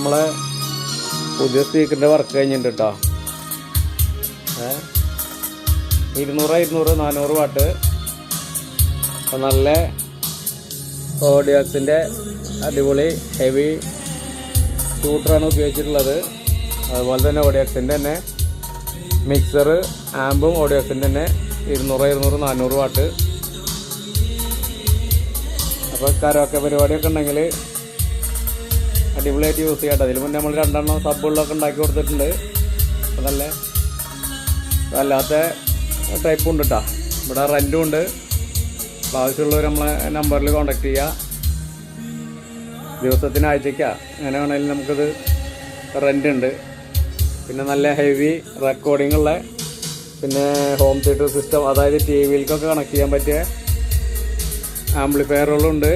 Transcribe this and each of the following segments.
നമ്മളെ പുതിയ സ്പീക്കറിൻ്റെ വർക്ക് കഴിഞ്ഞിട്ടുണ്ട് കേട്ടോ. 200 400 വാട്ട്. അപ്പം നല്ല ഓഡിയോക്സിൻ്റെ അടിപൊളി ഹെവി ഷൂട്ടറാണ് ഉപയോഗിച്ചിട്ടുള്ളത്. അതുപോലെ തന്നെ ഓഡിയോക്സിൻ്റെ തന്നെ മിക്സർ ആമ്പും ഓഡിയോക്സിൻ്റെ തന്നെ 200 400 വാട്ട്. അപ്പോൾ കരോക്കെ പരിപാടിയൊക്കെ ഉണ്ടെങ്കിൽ അടിപൊളിയായിട്ട് യൂസ് ചെയ്യാം. അതിൽ മുന്നേ നമ്മൾ 2 സബുകളിലൊക്കെ ഉണ്ടാക്കി കൊടുത്തിട്ടുണ്ട്. അപ്പോൾ നല്ല അല്ലാത്ത ടൈപ്പും ഉണ്ട് കേട്ടോ. ഇവിടെ റെൻറ്റും ഉണ്ട്. ആവശ്യമുള്ളവർ നമ്മളെ നമ്പറിൽ കോൺടാക്ട് ചെയ്യുക. ദിവസത്തിന് ആഴ്ചയ്ക്കാ അങ്ങനെ വേണമെങ്കിലും നമുക്കിത് റെൻ്റ് ഉണ്ട്. പിന്നെ നല്ല ഹെവി റെക്കോർഡിംഗ് ഉള്ള പിന്നെ ഹോം തിയേറ്റർ സിസ്റ്റം, അതായത് ടി വിയിലേക്കൊക്കെ കണക്ട് ചെയ്യാൻ പറ്റിയ ആംപ്ലിഫയറുകളും ഉണ്ട്,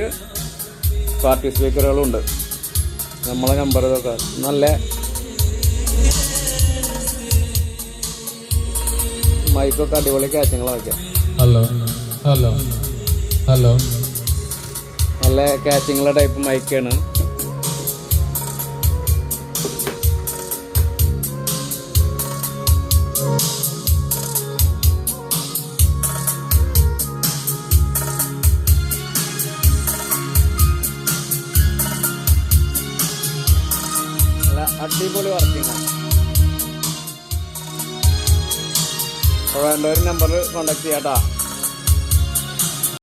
പാർട്ടി സ്പീക്കറുകളും ഉണ്ട്. നമ്മളെ നമ്പർ ഇതൊക്കെ നല്ല മൈക്കൊക്കെ അടിപൊളി കാച്ചിങ്ങളൊക്കെ. ഹലോ ഹലോ ഹലോ നല്ല കാച്ചിങ്ങുള്ള ടൈപ്പ് മൈക്കാണ്. നല്ല അടിപൊളി വർക്കിങ്ങാണ്. അപ്പോൾ വേണ്ടവർ നമ്പറിൽ കോൺടാക്ട് ചെയ്യാം കേട്ടോ.